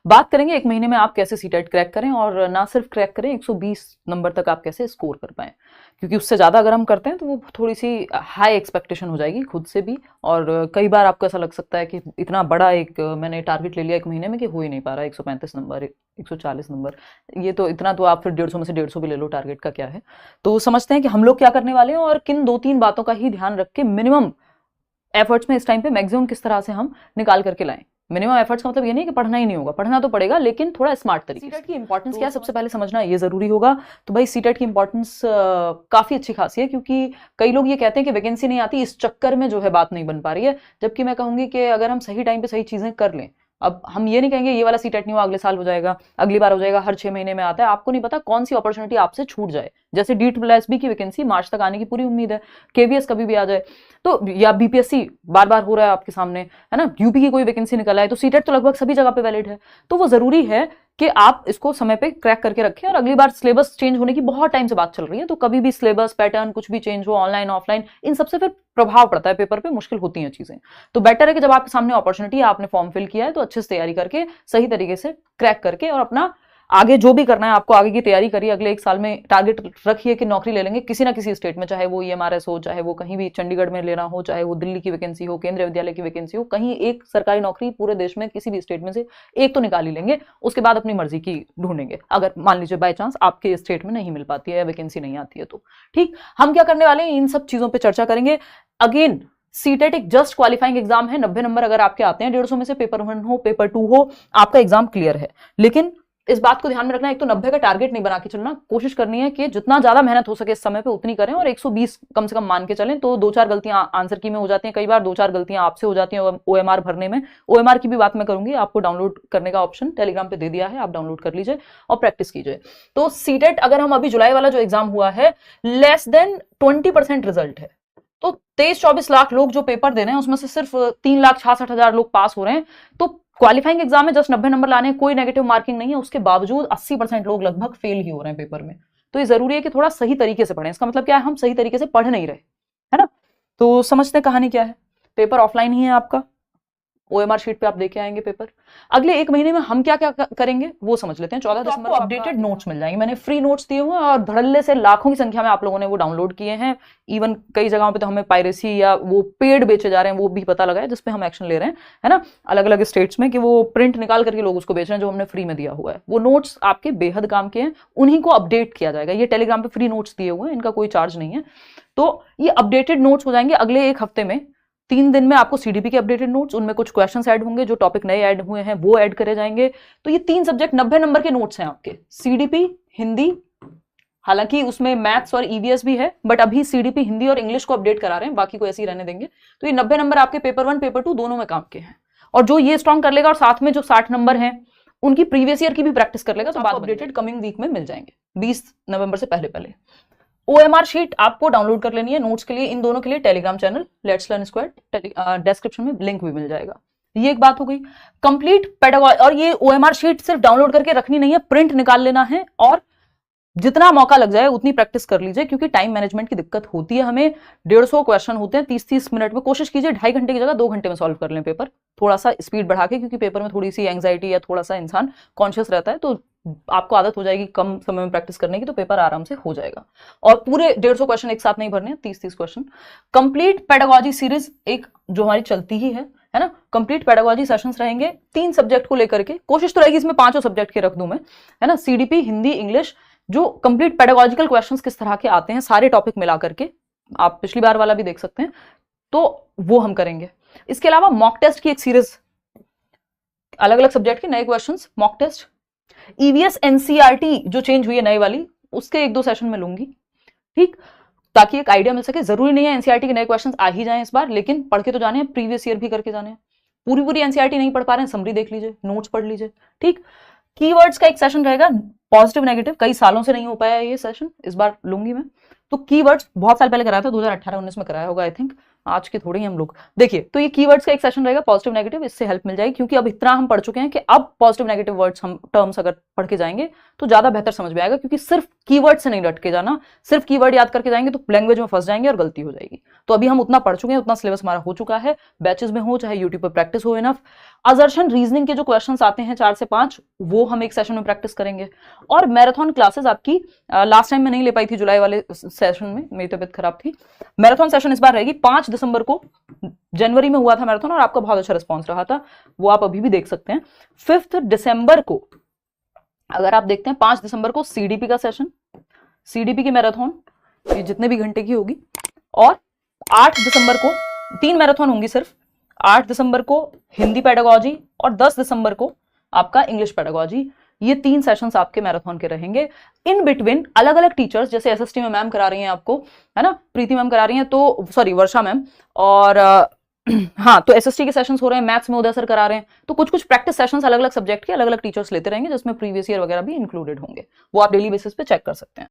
बात करेंगे एक महीने में आप कैसे सीटेट क्रैक करें, और ना सिर्फ क्रैक करें, 120 नंबर तक आप कैसे स्कोर कर पाएं, क्योंकि उससे ज़्यादा अगर हम करते हैं तो वो थोड़ी सी हाई एक्सपेक्टेशन हो जाएगी खुद से भी, और कई बार आपको ऐसा लग सकता है कि इतना बड़ा एक मैंने टारगेट ले लिया एक महीने में कि हो ही नहीं पा रहा, 135 नंबर, 140 नंबर, ये तो इतना, तो आप फिर 150 में से 150 भी ले लो, टारगेट का क्या है। तो समझते हैं कि हम लोग क्या करने वाले हैं और किन 2-3 बातों का ही ध्यान रख के मिनिमम एफर्ट्स में इस टाइम पे मैक्सिमम किस तरह से हम निकाल करके लाएं। मिनिमम एफर्ट्स का मतलब ये नहीं कि पढ़ना ही नहीं होगा, पढ़ना तो पड़ेगा लेकिन थोड़ा स्मार्ट तरीके से। सीटेट की इंपॉर्टेंस क्या है सबसे पहले समझना ये जरूरी होगा। तो भाई सीटेट की इंपॉर्टेंस काफी अच्छी खासी है, क्योंकि कई लोग ये कहते हैं कि वैकेंसी नहीं आती, इस चक्कर में जो है बात नहीं बन पा रही है, जबकि मैं कहूंगी कि अगर हम सही टाइम पे सही चीजें कर लें, अब हम ये नहीं कहेंगे ये वाला सीटेट नहीं हुआ अगले साल हो जाएगा, अगली बार हो जाएगा, हर 6 महीने में आता है, आपको नहीं पता कौन सी अपॉर्चुनिटी आपसे छूट जाए। जैसे DSSB की वैकेंसी मार्च तक आने की पूरी उम्मीद है, KVS कभी भी आ जाए, तो या BPSC बार बार हो रहा है आपके सामने, है ना, यूपी की कोई वैकेंसी निकला है, तो सीटेट तो लगभग सभी जगह पे वैलिड है। तो वो जरूरी है कि आप इसको समय पे क्रैक करके रखें, और अगली बार सिलेबस चेंज होने की बहुत टाइम से बात चल रही है, तो कभी भी सिलेबस पैटर्न कुछ भी चेंज हो, ऑनलाइन ऑफलाइन, इन सबसे फिर प्रभाव पड़ता है पेपर पे, मुश्किल होती हैं चीजें। तो बेटर है कि जब आपके सामने अपॉर्चुनिटी है, आपने फॉर्म फिल किया है, तो अच्छे से तैयारी करके सही तरीके से क्रैक करके, और अपना आगे जो भी करना है आपको आगे की तैयारी करिए। अगले 1 साल में टारगेट रखिए कि नौकरी ले लेंगे किसी ना किसी स्टेट में, चाहे वो EMRS हो, चाहे वो कहीं भी चंडीगढ़ में लेना हो, चाहे वो दिल्ली की वैकेंसी हो, केंद्रीय विद्यालय की वैकेंसी हो, कहीं एक सरकारी नौकरी पूरे देश में किसी भी स्टेट में से एक तो निकाल ही लेंगे। उसके बाद अपनी मर्जी की ढूंढेंगे, अगर मान लीजिए बाय चांस आपके स्टेट में नहीं मिल पाती है या वैकेंसी नहीं आती है तो। ठीक, हम क्या करने वाले हैं, इन सब चीजों पर चर्चा करेंगे। अगेन सीटेट एक जस्ट क्वालिफाइंग एग्जाम है, 90 नंबर अगर आपके आते हैं 150 में से, पेपर 1 हो पेपर 2 हो, आपका एग्जाम क्लियर है। लेकिन इस बात को ध्यान में रखना, एक तो 90 का टारगेट नहीं बना के चलना, कोशिश करनी है कि जितना ज्यादा मेहनत हो सके इस समय पे उतनी करें, और 120 कम से कम मान के चलें। तो 2-4 गलतियां आंसर की में हो जाती हैं, कई बार 2-4 गलतियां आपसे हो जाती हैं OMR भरने में। OMR की भी बात मैं करूंगी, आपको डाउनलोड करने का ऑप्शन टेलीग्राम पे दे दिया है, आप डाउनलोड कर लीजिए और प्रैक्टिस कीजिए। तो सीटेट अगर हम अभी जुलाई वाला जो एग्जाम हुआ है, लेस देन 20% रिजल्ट है, तो 23-24 लाख लोग जो पेपर दे रहे हैं उसमें से सिर्फ 3,66,000 लोग पास हो रहे हैं। तो क्वालिफाइंग एग्जाम में जस्ट 90 नंबर लाने, कोई नेगेटिव मार्किंग नहीं है, उसके बावजूद 80% लोग लगभग फेल ही हो रहे हैं पेपर में। तो ये जरूरी है कि थोड़ा सही तरीके से पढ़ें। इसका मतलब क्या है, हम सही तरीके से पढ़ नहीं रहे, है ना। तो समझते हैं कहानी क्या है। पेपर ऑफलाइन ही है आपका, OMR शीट पे आप देके आएंगे पेपर। अगले 1 महीने में हम क्या क्या करेंगे वो समझ लेते हैं। 14 दिसंबर को अपडेटेड नोट्स मिल जाएंगे, मैंने फ्री नोट्स दिए हुए हैं और धड़ल्ले से लाखों की संख्या में आप लोगों ने वो डाउनलोड किए हैं। इवन कई जगहों पे तो हमें पायरेसी या वो पेड बेचे जा रहे हैं वो भी पता लगा है, जिसपे हम एक्शन ले रहे हैं, है ना, अलग अलग स्टेट्स में, कि वो प्रिंट निकाल करके लोग उसको बेच रहे हैं जो हमने फ्री में दिया हुआ है। वो नोट्स आपके बेहद काम के हैं, उन्हीं को अपडेट किया जाएगा। ये टेलीग्राम पे फ्री नोट्स दिए हुए हैं, इनका कोई चार्ज नहीं है। तो ये अपडेटेड नोट्स हो जाएंगे अगले 1 हफ्ते में। 3 दिन में आपको CDP के अपडेटेड नोट्स, उनमें कुछ क्वेश्चंस ऐड होंगे, जो टॉपिक नए ऐड हुए हैं वो ऐड करे जाएंगे। तो ये 3 सब्जेक्ट 90 नंबर के नोट्स हैं आपके, CDP, हिंदी, हालांकि उसमें मैथ्स और EVS भी है, बट अभी CDP, हिंदी और इंग्लिश को अपडेट करा रहे हैं, बाकी को ऐसे ही रहने देंगे। तो ये 90 नंबर आपके पेपर 1 पेपर 2 दोनों में काम के हैं। और जो ये स्ट्रॉन्ग कर लेगा और साथ में जो 60 नंबर हैं उनकी प्रीवियस ईयर की भी प्रैक्टिस कर लेगा, तो बात अपडेटेड कमिंग वीक में मिल जाएंगे, 20 नवंबर से पहले पहले। OMR शीट आपको डाउनलोड कर लेनी है नोट्स के लिए, इन दोनों के लिए Telegram channel let's learn squad, description में लिंक भी मिल जाएगा। ये एक बात हो गई कंप्लीट पेडागॉजी। और ये OMR शीट सिर्फ डाउनलोड करके रखनी नहीं है, प्रिंट निकाल लेना है, और जितना मौका लग जाए उतनी प्रैक्टिस कर लीजिए, क्योंकि टाइम मैनेजमेंट की दिक्कत होती है हमें। 150 क्वेश्चन होते हैं 30-30 मिनट में, कोशिश कीजिए 2.5 घंटे की जगह 2 घंटे में सॉल्व कर लें पेपर, थोड़ा सा स्पीड बढ़ा के, क्योंकि पेपर में थोड़ी सी एंग्जाइटी या थोड़ा सा इंसान कॉन्शियस रहता है, तो आपको आदत हो जाएगी कम समय में प्रैक्टिस करने की, तो पेपर आराम से हो जाएगा। और पूरे 150 क्वेश्चन एक साथ नहीं भरने हैं, 30-30 क्वेश्चन। कंप्लीट पेडागॉजी सीरीज एक जो हमारी चलती ही है ना, कंप्लीट पेडागॉजी सेशंस रहेंगे 3 सब्जेक्ट को लेकर के। कोशिश तो रहेगी इसमें 5 सब्जेक्ट के रख दूं मैं, है ना, CDP, हिंदी, इंग्लिश, जो कंप्लीट पेडागॉजिकल क्वेश्चंस किस तरह के आते हैं सारे टॉपिक मिला करके, आप पिछली बार वाला भी देख सकते हैं, तो वो हम करेंगे। इसके अलावा मॉक टेस्ट की एक सीरीज, अलग अलग सब्जेक्ट के नए questions, mock test. EVS NCERT जो चेंज हुई है नई वाली, उसके 1-2 सेशन में लूंगी, ठीक, ताकि एक आइडिया मिल सके। जरूरी नहीं है NCERT के नए क्वेश्चंस आ ही जाएं इस बार, लेकिन पढ़ के तो जाने हैं, प्रीवियस ईयर भी करके जाने हैं। पूरी NCERT नहीं पढ़ पा रहे हैं, समरी देख लीजिए, नोट्स पढ़ लीजिए, ठीक। कीवर्ड्स का एक सेशन रहेगा, पॉजिटिव नेगेटिव कई सालों से नहीं हो पाया ये सेशन, इस बार लूंगी मैं। तो कीवर्ड्स बहुत साल पहले कराया था, 2018-19 में कराया होगा आई थिंक, आज के थोड़ी हम लोग। देखिए तो ये कीवर्ड्स का एक सेशन रहेगा पॉजिटिव नेगेटिव, इससे हेल्प मिल जाएगी, क्योंकि अब इतना हम पढ़ चुके हैं कि अब पॉजिटिव नेगेटिव वर्ड्स हम टर्म्स अगर पढ़ के जाएंगे तो ज्यादा बेहतर समझ में आएगा, क्योंकि सिर्फ कीवर्ड से नहीं रट के जाना, सिर्फ कीवर्ड याद करके जाएंगे तो लैंग्वेज में फंस जाएंगे और गलती हो जाएगी। तो अभी हम उतना पढ़ चुके हैं, उतना सिलेबस हमारा हो चुका है, बैचेस में हो चाहे यूट्यूब पर प्रैक्टिस हो इनफ। असर्शन रीजनिंग के जो क्वेश्चंस आते हैं 4 से 5 वो हम एक सेशन में प्रैक्टिस करेंगे। और मैराथन क्लासेस आपकी लास्ट टाइम में नहीं ले पाई थी जुलाई वाले सेशन में, मेरी तबीयत खराब थी। मैराथन सेशन इस बार रहेगी 5 दिसंबर को, जनवरी में हुआ था मैराथन और आपका बहुत अच्छा रिस्पॉन्स रहा था, वो आप अभी भी देख सकते हैं। 5 दिसंबर को अगर आप देखते हैं 5 दिसंबर को सीडीपी का सेशन, सीडीपी की मैराथन ये जितने भी घंटे की होगी। और 8 दिसंबर को 3 मैराथन होंगी सिर्फ, 8 दिसंबर को हिंदी पेडागोजी और 10 दिसंबर को आपका इंग्लिश पेडागोजी। ये 3 सेशंस आपके मैराथन के रहेंगे। इन बिटवीन अलग अलग टीचर्स, जैसे एसएसटी में मैम करा रही हैं आपको, है ना, प्रीति मैम करा रही हैं, तो सॉरी वर्षा मैम, और हाँ तो एसएसटी के सेशंस हो रहे हैं, मैथ्स में उदय सर करा रहे हैं, तो कुछ कुछ प्रैक्टिस सेशंस अलग अलग सब्जेक्ट के अलग अलग टीचर्स लेते रहेंगे, जिसमें प्रीवियस ईयर वगैरह भी इंक्लूडेड होंगे, वो आप डेली बेसिस पे चेक कर सकते हैं।